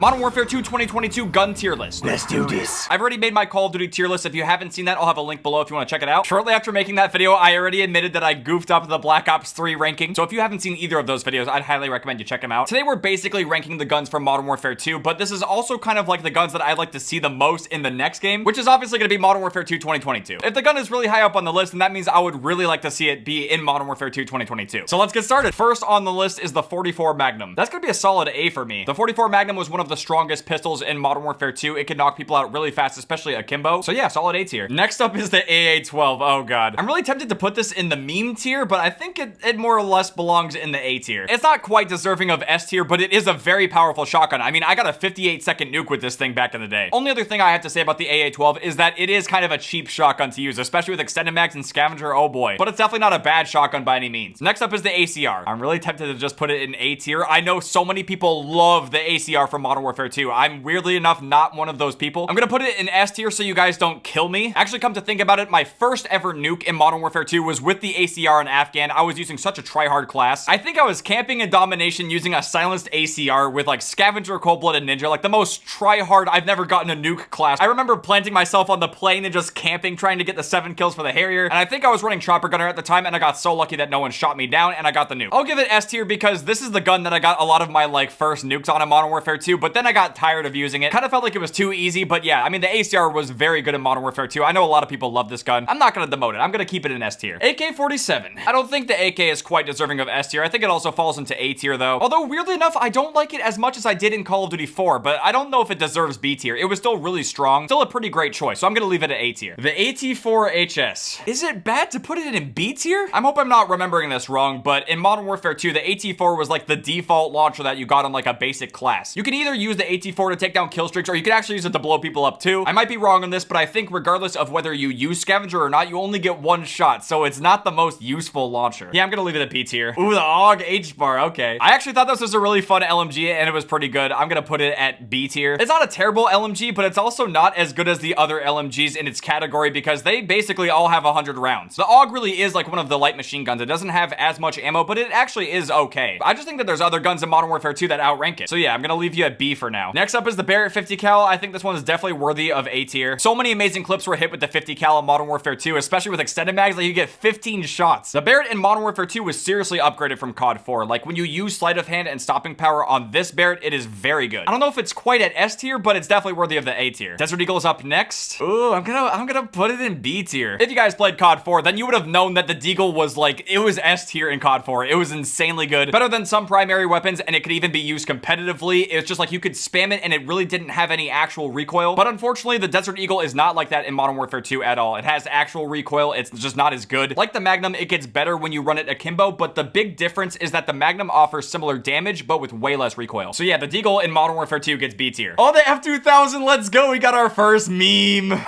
Modern Warfare 2 2022 gun tier list. Let's do this. I've already made my Call of Duty tier list. If you haven't seen that, I'll have a link below if you want to check it out. Shortly after making that video, I already admitted that I goofed up the Black Ops 3 ranking. So if you haven't seen either of those videos, I'd highly recommend you check them out. Today, we're basically ranking the guns from Modern Warfare 2, but this is also kind of like the guns that I'd like to see the most in the next game, which is obviously going to be Modern Warfare 2 2022. If the gun is really high up on the list, then that means I would really like to see it be in Modern Warfare 2 2022. So let's get started. First on the list is the 44 Magnum. That's going to be a solid A for me. The 44 Magnum was one of the strongest pistols in Modern Warfare 2. It could knock people out really fast, especially akimbo. So yeah, solid A tier. Next up is the AA-12. Oh god. I'm really tempted to put this in the meme tier, but I think it more or less belongs in the A tier. It's not quite deserving of S tier, but it is a very powerful shotgun. I mean, I got a 58-second nuke with this thing back in the day. Only other thing I have to say about the AA-12 is that it is kind of a cheap shotgun to use, especially with extended mags and scavenger. Oh boy. But it's definitely not a bad shotgun by any means. Next up is the ACR. I'm really tempted to just put it in A tier. I know so many people love the ACR from Modern Warfare 2. I'm weirdly enough not one of those people. I'm gonna put it in S tier so you guys don't kill me. Actually, come to think about it, my first ever nuke in Modern Warfare 2 was with the ACR in Afghan. I was using such a try-hard class. I think I was camping in Domination using a silenced ACR with like Scavenger, Cold-Blooded Ninja, like the most try-hard I've never gotten a nuke class. I remember planting myself on the plane and just camping, trying to get the 7 kills for the Harrier. And I think I was running Chopper Gunner at the time, and I got so lucky that no one shot me down, and I got the nuke. I'll give it S tier because this is the gun that I got a lot of my like first nukes on in Modern Warfare 2, but then I got tired of using it. Kind of felt like it was too easy, but yeah, I mean, the ACR was very good in Modern Warfare 2. I know a lot of people love this gun. I'm not gonna demote it. I'm gonna keep it in S tier. AK-47. I don't think the AK is quite deserving of S tier. I think it also falls into A tier though. Although weirdly enough, I don't like it as much as I did in Call of Duty 4, but I don't know if it deserves B tier. It was still really strong. Still a pretty great choice, so I'm gonna leave it at A tier. The AT-4HS. Is it bad to put it in B tier? I hope I'm not remembering this wrong, but in Modern Warfare 2, the AT-4 was like the default launcher that you got on like a basic class. You can either use the AT-4 to take down kill streaks, or you could actually use it to blow people up too. I might be wrong on this, but I think regardless of whether you use Scavenger or not, you only get one shot, so it's not the most useful launcher. Yeah, I'm gonna leave it at B tier. Ooh, the AUG H-bar, okay. I actually thought this was a really fun LMG, and it was pretty good. I'm gonna put it at B tier. It's not a terrible LMG, but it's also not as good as the other LMGs in its category because they basically all have 100 rounds. The AUG really is like one of the light machine guns. It doesn't have as much ammo, but it actually is okay. I just think that there's other guns in Modern Warfare 2 that outrank it. So yeah, I'm gonna leave you at B for now. Next up is the Barrett 50 cal. I think this one is definitely worthy of A tier. So many amazing clips were hit with the 50 cal in Modern Warfare 2, especially with extended mags, like you get 15 shots. The Barrett in Modern Warfare 2 was seriously upgraded from COD 4. Like when you use sleight of hand and stopping power on this Barrett, it is very good. I don't know if it's quite at S tier, but it's definitely worthy of the A tier. Desert Eagle is up next. Ooh, I'm gonna put it in B tier. If you guys played COD 4, then you would have known that the Deagle was like, it was S tier in COD 4. It was insanely good. Better than some primary weapons, and it could even be used competitively. It's just like you could spam it and it really didn't have any actual recoil. But unfortunately, the Desert Eagle is not like that in Modern Warfare 2 at all. It has actual recoil. It's just not as good. Like the Magnum, it gets better when you run it akimbo, but the big difference is that the Magnum offers similar damage, but with way less recoil. So yeah, the Deagle in Modern Warfare 2 gets B tier. Oh, the F2000, let's go. We got our first meme.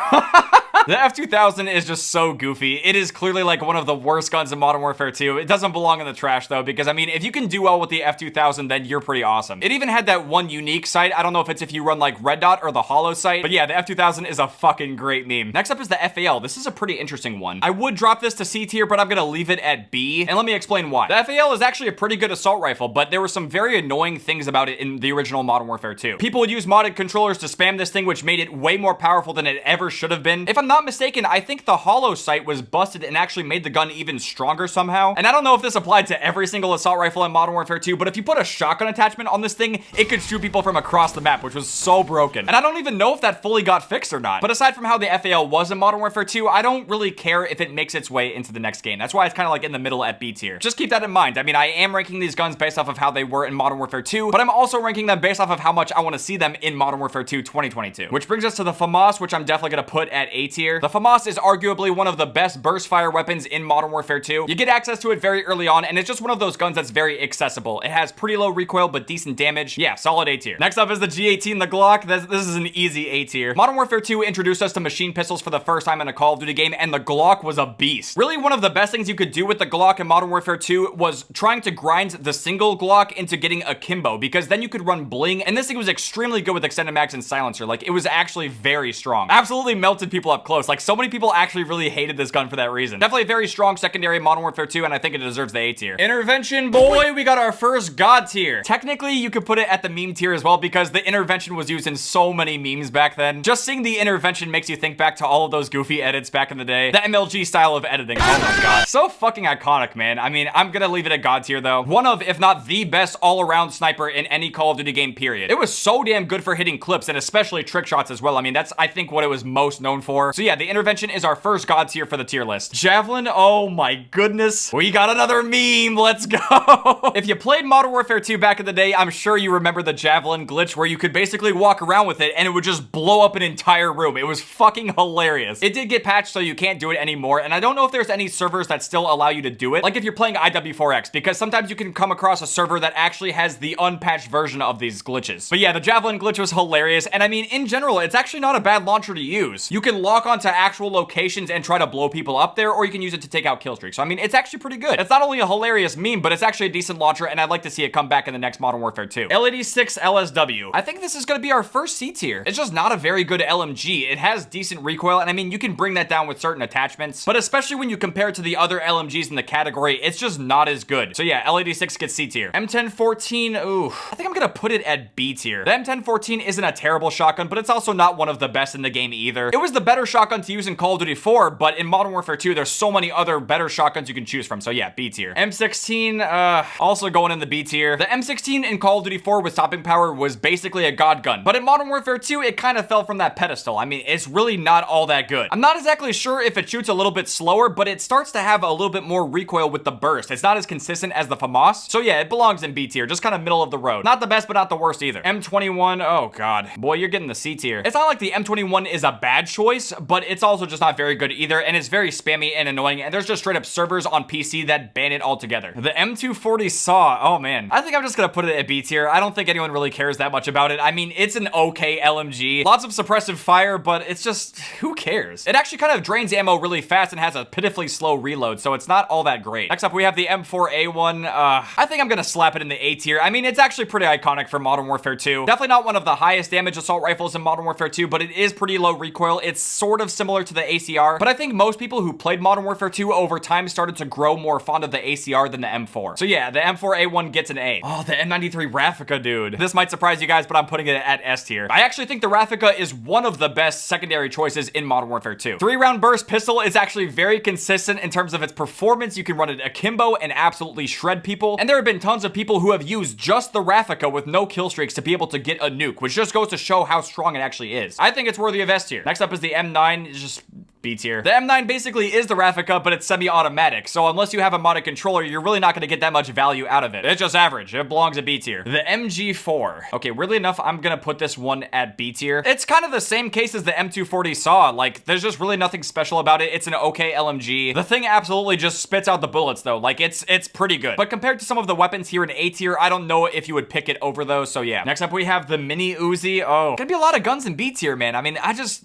The F2000 is just so goofy. It is clearly like one of the worst guns in Modern Warfare 2. It doesn't belong in the trash though, because I mean, if you can do well with the F2000, then you're pretty awesome. It even had that one unique sight. I don't know if it's if you run like Red Dot or the Hollow sight, but yeah, the F2000 is a fucking great meme. Next up is the FAL. This is a pretty interesting one. I would drop this to C tier, but I'm gonna leave it at B, and let me explain why. The FAL is actually a pretty good assault rifle, but there were some very annoying things about it in the original Modern Warfare 2. People would use modded controllers to spam this thing, which made it way more powerful than it ever should have been. If I'm not mistaken, I think the Hollow sight was busted and actually made the gun even stronger somehow. And I don't know if this applied to every single assault rifle in Modern Warfare 2, but if you put a shotgun attachment on this thing, it could shoot people from across the map, which was so broken. And I don't even know if that fully got fixed or not. But aside from how the FAL was in Modern Warfare 2, I don't really care if it makes its way into the next game. That's why it's kind of like in the middle at B tier. Just keep that in mind. I mean, I am ranking these guns based off of how they were in Modern Warfare 2, but I'm also ranking them based off of how much I want to see them in Modern Warfare 2 2022. Which brings us to the FAMAS, which I'm definitely gonna put at A tier. The FAMAS is arguably one of the best burst fire weapons in Modern Warfare 2. You get access to it very early on, and it's just one of those guns that's very accessible. It has pretty low recoil, but decent damage. Yeah, solid A tier. Next up is the G18, the Glock. This is an easy A tier. Modern Warfare 2 introduced us to machine pistols for the first time in a Call of Duty game, and the Glock was a beast. Really, one of the best things you could do with the Glock in Modern Warfare 2 was trying to grind the single Glock into getting akimbo, because then you could run bling, and this thing was extremely good with extended mags and silencer. Like, it was actually very strong. Absolutely melted people up close. close. Like, so many people actually really hated this gun for that reason. Definitely a very strong secondary in Modern Warfare 2, and I think it deserves the A tier. Intervention, boy, we got our first God tier. Technically, you could put it at the meme tier as well because the intervention was used in so many memes back then. Just seeing the intervention makes you think back to all of those goofy edits back in the day. The MLG style of editing. Oh my god. So fucking iconic, man. I mean, I'm gonna leave it at God tier though. One of, if not the best all-around sniper in any Call of Duty game, period. It was so damn good for hitting clips and especially trick shots as well. I mean, that's, I think, what it was most known for. So yeah, the intervention is our first God tier for the tier list. Javelin, oh my goodness. We got another meme. Let's go. If you played Modern Warfare 2 back in the day, I'm sure you remember the Javelin glitch where you could basically walk around with it and it would just blow up an entire room. It was fucking hilarious. It did get patched so you can't do it anymore, and I don't know if there's any servers that still allow you to do it, like if you're playing IW4X, because sometimes you can come across a server that actually has the unpatched version of these glitches. But yeah, the Javelin glitch was hilarious, and I mean, in general, it's actually not a bad launcher to use. You can lock onto actual locations and try to blow people up there, or you can use it to take out kill streaks. So I mean, it's actually pretty good. It's not only a hilarious meme, but it's actually a decent launcher, and I'd like to see it come back in the next Modern Warfare 2. L86 LSW. I think this is gonna be our first C tier. It's just not a very good LMG. It has decent recoil, and I mean, you can bring that down with certain attachments, but especially when you compare it to the other LMGs in the category, it's just not as good. So yeah, L86 gets C tier. M1014, ooh, I think I'm gonna put it at B tier. The M1014 isn't a terrible shotgun, but it's also not one of the best in the game either. It was the better shotgun to use in Call of Duty 4, but in Modern Warfare 2, there's so many other better shotguns you can choose from. So yeah, B tier. M16, also going in the B tier. The M16 in Call of Duty 4 with stopping power was basically a god gun, but in Modern Warfare 2, it kind of fell from that pedestal. I mean, it's really not all that good. I'm not exactly sure if it shoots a little bit slower, but it starts to have a little bit more recoil with the burst. It's not as consistent as the FAMAS. So yeah, it belongs in B tier, just kind of middle of the road. Not the best, but not the worst either. M21, oh god. Boy, you're getting the C tier. It's not like the M21 is a bad choice, but it's also just not very good either, and it's very spammy and annoying, and there's just straight up servers on PC that ban it altogether. The M240 SAW, oh man. I think I'm just gonna put it at B tier. I don't think anyone really cares that much about it. I mean, it's an okay LMG. Lots of suppressive fire, but it's just, who cares? It actually kind of drains ammo really fast and has a pitifully slow reload, so it's not all that great. Next up, we have the M4A1. I think I'm gonna slap it in the A tier. I mean, it's actually pretty iconic for Modern Warfare 2. Definitely not one of the highest damage assault rifles in Modern Warfare 2, but it is pretty low recoil. It's sort of similar to the ACR, but I think most people who played Modern Warfare 2 over time started to grow more fond of the ACR than the M4. So yeah, the M4A1 gets an A. Oh, the M93 Raffica, dude. This might surprise you guys, but I'm putting it at S tier. I actually think the Raffica is one of the best secondary choices in Modern Warfare 2. 3-round burst pistol is actually very consistent in terms of its performance. You can run it akimbo and absolutely shred people, and there have been tons of people who have used just the Raffica with no kill streaks to be able to get a nuke, which just goes to show how strong it actually is. I think it's worthy of S tier. Next up is the M9. It's just B tier. The M9 basically is the Raffica, but it's semi-automatic, so unless you have a modded controller, you're really not going to get that much value out of it. It's just average. It belongs at B tier. The MG4. Okay, weirdly enough, I'm going to put this one at B tier. It's kind of the same case as the M240 SAW. Like, there's just really nothing special about it. It's an okay LMG. The thing absolutely just spits out the bullets, though. Like, it's pretty good. But compared to some of the weapons here in A tier, I don't know if you would pick it over those, so yeah. Next up, we have the Mini Uzi. Oh, gonna be a lot of guns in B tier, man. I mean,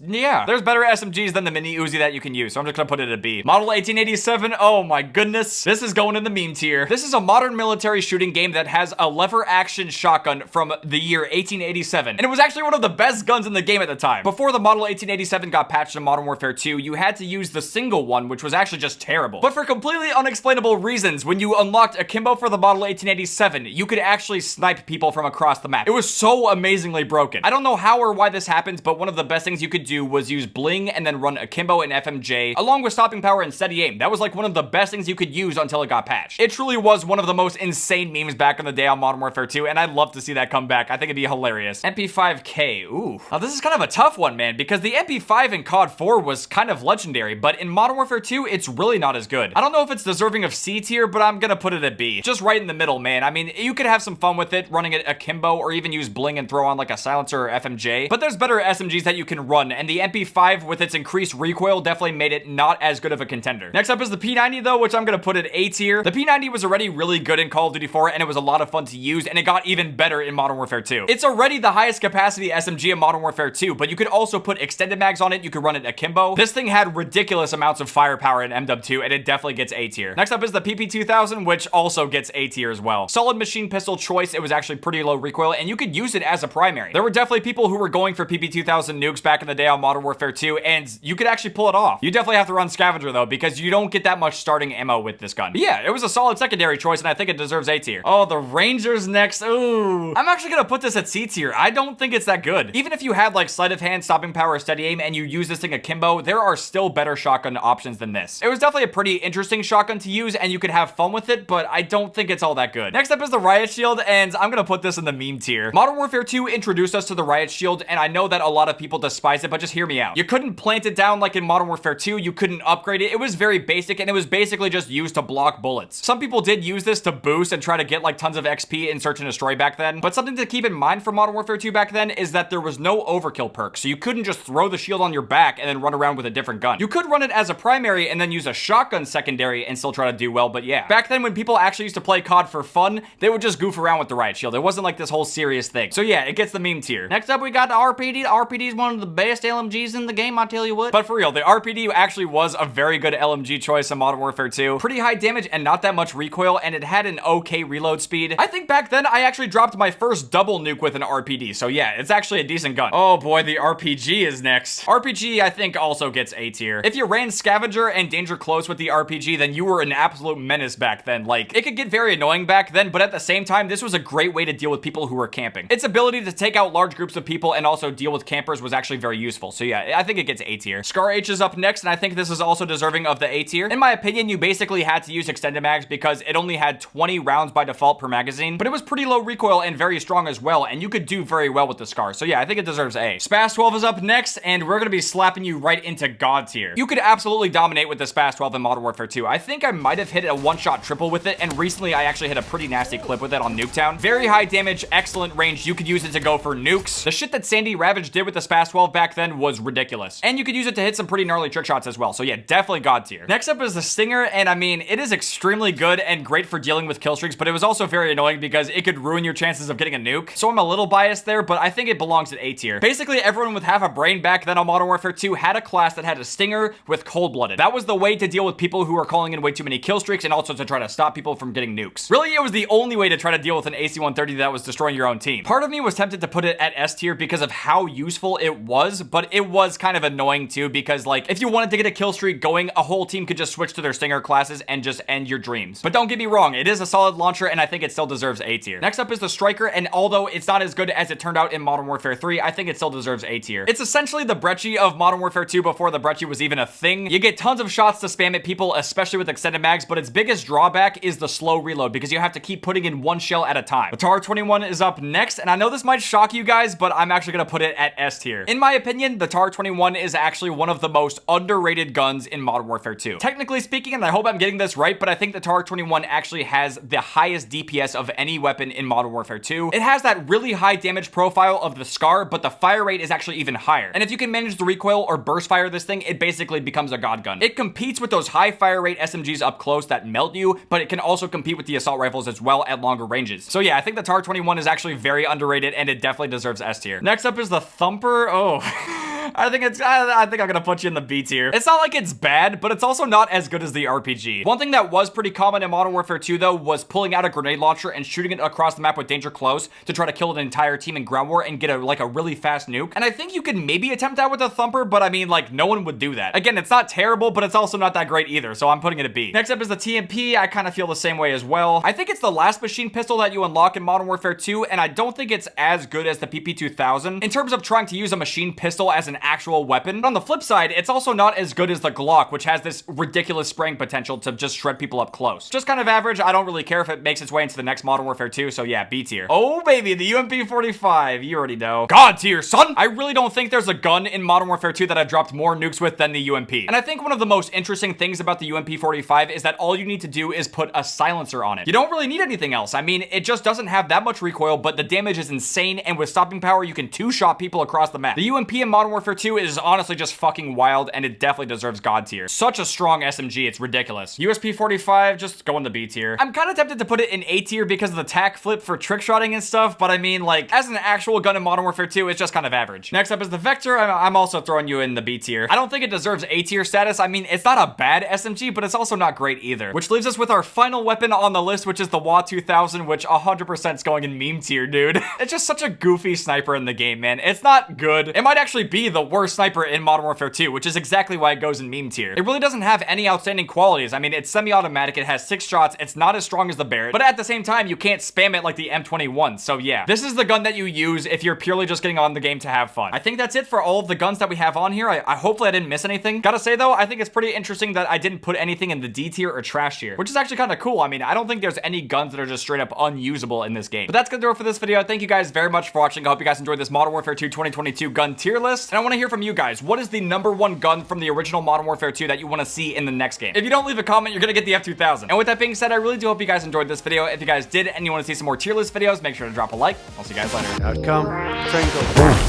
yeah. There's better SMGs than the Mini Uzi that you can use, so I'm just gonna put it at B. Model 1887, oh my goodness. This is going in the meme tier. This is a modern military shooting game that has a lever action shotgun from the year 1887, and it was actually one of the best guns in the game at the time. Before the Model 1887 got patched in Modern Warfare 2, you had to use the single one, which was actually just terrible. But for completely unexplainable reasons, when you unlocked akimbo for the Model 1887, you could actually snipe people from across the map. It was so amazingly broken. I don't know how or why this happens, but one of the best things you could do was use bling and then run akimbo and FMJ, along with stopping power and steady aim. That was like one of the best things you could use until it got patched. It truly was one of the most insane memes back in the day on Modern Warfare 2, and I'd love to see that come back. I think it'd be hilarious. MP5K, ooh. Now this is kind of a tough one, man, because the MP5 in COD 4 was kind of legendary, but in Modern Warfare 2, it's really not as good. I don't know if it's deserving of C tier, but I'm gonna put it at B. Just right in the middle, man. I mean, you could have some fun with it, running it akimbo, or even use bling and throw on like a silencer or FMJ, but there's better SMGs that you can run, and the MP5 with its increased recoil definitely made it not as good of a contender. Next up is the P90 though, which I'm gonna put at A tier. The P90 was already really good in Call of Duty 4, and it was a lot of fun to use, and it got even better in Modern Warfare 2. It's already the highest capacity SMG in Modern Warfare 2, but you could also put extended mags on it. You could run it akimbo. This thing had ridiculous amounts of firepower in MW2, and it definitely gets A tier. Next up is the PP2000, which also gets A tier as well. Solid machine pistol choice. It was actually pretty low recoil, and you could use it as a primary. There were definitely people who were going for PP2000 nukes back in the day on Modern Warfare 2, and you could actually actually pull it off. You definitely have to run Scavenger though, because you don't get that much starting ammo with this gun. But yeah, it was a solid secondary choice, and I think it deserves A tier. Oh, the Ranger's next. Ooh. I'm actually gonna put this at C tier. I don't think it's that good. Even if you have like sleight of hand, stopping power, steady aim, and you use this thing akimbo, there are still better shotgun options than this. It was definitely a pretty interesting shotgun to use, and you could have fun with it, but I don't think it's all that good. Next up is the Riot Shield, and I'm gonna put this in the meme tier. Modern Warfare 2 introduced us to the Riot Shield, and I know that a lot of people despise it, but just hear me out. You couldn't plant it down like in Modern Warfare 2, you couldn't upgrade it. It was very basic, and it was basically just used to block bullets. Some people did use this to boost and try to get like tons of XP in Search and Destroy back then, but something to keep in mind for Modern Warfare 2 back then is that there was no overkill perk, so you couldn't just throw the shield on your back and then run around with a different gun. You could run it as a primary and then use a shotgun secondary and still try to do well, but yeah. Back then when people actually used to play COD for fun, they would just goof around with the Riot Shield. It wasn't like this whole serious thing. So yeah, it gets the meme tier. Next up, we got the RPD. The RPD is one of the best LMGs in the game, I tell you what. But for real, the RPD actually was a very good LMG choice in Modern Warfare 2. Pretty high damage and not that much recoil, and it had an okay reload speed. I think back then I actually dropped my first double nuke with an RPD, so yeah, it's actually a decent gun. Oh boy, the RPG is next. RPG, I think, also gets A tier. If you ran Scavenger and Danger Close with the RPG, then you were an absolute menace back then. Like, it could get very annoying back then, but at the same time, this was a great way to deal with people who were camping. Its ability to take out large groups of people and also deal with campers was actually very useful. So yeah, I think it gets A tier. Scar H is up next, and I think this is also deserving of the A tier. In my opinion, you basically had to use extended mags because it only had 20 rounds by default per magazine, but it was pretty low recoil and very strong as well, and you could do very well with the Scar. So yeah, I think it deserves A. Spas 12 is up next, and we're gonna be slapping you right into God tier. You could absolutely dominate with the Spas 12 in Modern Warfare 2. I think I might have hit a one-shot triple with it, and recently I actually hit a pretty nasty clip with it on Nuketown. Very high damage, excellent range. You could use it to go for nukes. The shit that Sandy Ravage did with the Spas 12 back then was ridiculous. And you could use it to hit some pretty gnarly trick shots as well. So yeah, definitely God tier. Next up is the Stinger, and I mean, it is extremely good and great for dealing with kill streaks, but it was also very annoying because it could ruin your chances of getting a nuke. So I'm a little biased there, but I think it belongs at A tier. Basically, everyone with half a brain back then on Modern Warfare 2 had a class that had a Stinger with cold-blooded. That was the way to deal with people who were calling in way too many kill streaks and also to try to stop people from getting nukes. Really, it was the only way to try to deal with an AC-130 that was destroying your own team. Part of me was tempted to put it at S tier because of how useful it was, but it was kind of annoying too because like if you wanted to get a kill streak going, a whole team could just switch to their Stinger classes and just end your dreams. But don't get me wrong, it is a solid launcher and I think it still deserves A tier. Next up is the Striker, and although it's not as good as it turned out in Modern Warfare 3, I think it still deserves A tier. It's essentially the Brecci of Modern Warfare 2 before the Brecci was even a thing. You get tons of shots to spam at people, especially with extended mags, but its biggest drawback is the slow reload because you have to keep putting in one shell at a time. The TAR 21 is up next, and I know this might shock you guys, but I'm actually gonna put it at S tier. In my opinion, the TAR 21 is actually one of the most underrated guns in Modern Warfare 2. Technically speaking, and I hope I'm getting this right, but I think the TAR 21 actually has the highest DPS of any weapon in Modern Warfare 2. It has that really high damage profile of the Scar, but the fire rate is actually even higher. And if you can manage the recoil or burst fire this thing, it basically becomes a god gun. It competes with those high fire rate SMGs up close that melt you, but it can also compete with the assault rifles as well at longer ranges. So yeah, I think the TAR 21 is actually very underrated and it definitely deserves S tier. Next up is the Thumper. Oh. I think I'm gonna put you in the B tier. It's not like it's bad, but it's also not as good as the RPG. One thing that was pretty common in Modern Warfare 2 though was pulling out a grenade launcher and shooting it across the map with Danger Close to try to kill an entire team in ground war and get a really fast nuke. And I think you could maybe attempt that with a Thumper, but I mean like no one would do that. Again, it's not terrible, but it's also not that great either, so I'm putting it a B. Next up is the TMP. I kind of feel the same way as well. I think it's the last machine pistol that you unlock in Modern Warfare 2, and I don't think it's as good as the PP2000 in terms of trying to use a machine pistol as an actual weapon. But on the flip side, it's also not as good as the Glock, which has this ridiculous spraying potential to just shred people up close. Just kind of average. I don't really care if it makes its way into the next Modern Warfare 2, so yeah, B tier. Oh baby, the UMP-45. You already know. God tier, son! I really don't think there's a gun in Modern Warfare 2 that I've dropped more nukes with than the UMP. And I think one of the most interesting things about the UMP-45 is that all you need to do is put a silencer on it. You don't really need anything else. I mean, it just doesn't have that much recoil, but the damage is insane, and with stopping power, you can two-shot people across the map. The UMP in Modern Warfare 2 is honestly just fucking wild, and it definitely deserves God tier. Such a strong SMG, it's ridiculous. USP-45, just go in the B tier. I'm kind of tempted to put it in A tier because of the tack flip for trick shotting and stuff, but I mean, like, as an actual gun in Modern Warfare 2, it's just kind of average. Next up is the Vector. I'm also throwing you in the B tier. I don't think it deserves A tier status. I mean, it's not a bad SMG, but it's also not great either. Which leaves us with our final weapon on the list, which is the WA-2000, which 100% is going in meme tier, dude. It's just such a goofy sniper in the game, man. It's not good. It might actually be the the worst sniper in Modern Warfare 2, which is exactly why it goes in meme tier. It really doesn't have any outstanding qualities. I mean, it's semi-automatic, it has 6 shots, it's not as strong as the Barrett, but at the same time, you can't spam it like the M21, so yeah. This is the gun that you use if you're purely just getting on the game to have fun. I think that's it for all of the guns that we have on here. Hopefully I didn't miss anything. Gotta say though, I think it's pretty interesting that I didn't put anything in the D tier or trash tier, which is actually kind of cool. I mean, I don't think there's any guns that are just straight up unusable in this game. But that's gonna do it for this video. Thank you guys very much for watching. I hope you guys enjoyed this Modern Warfare 2 2022 gun tier list. And I want to hear from you guys. What is the #1 gun from the original Modern Warfare 2 that you want to see in the next game? If you don't leave a comment, you're gonna get the F2000. And with that being said, I really do hope you guys enjoyed this video. If you guys did and you want to see some more tier list videos, make sure to drop a like. I'll see you guys later. Outcome, Tango.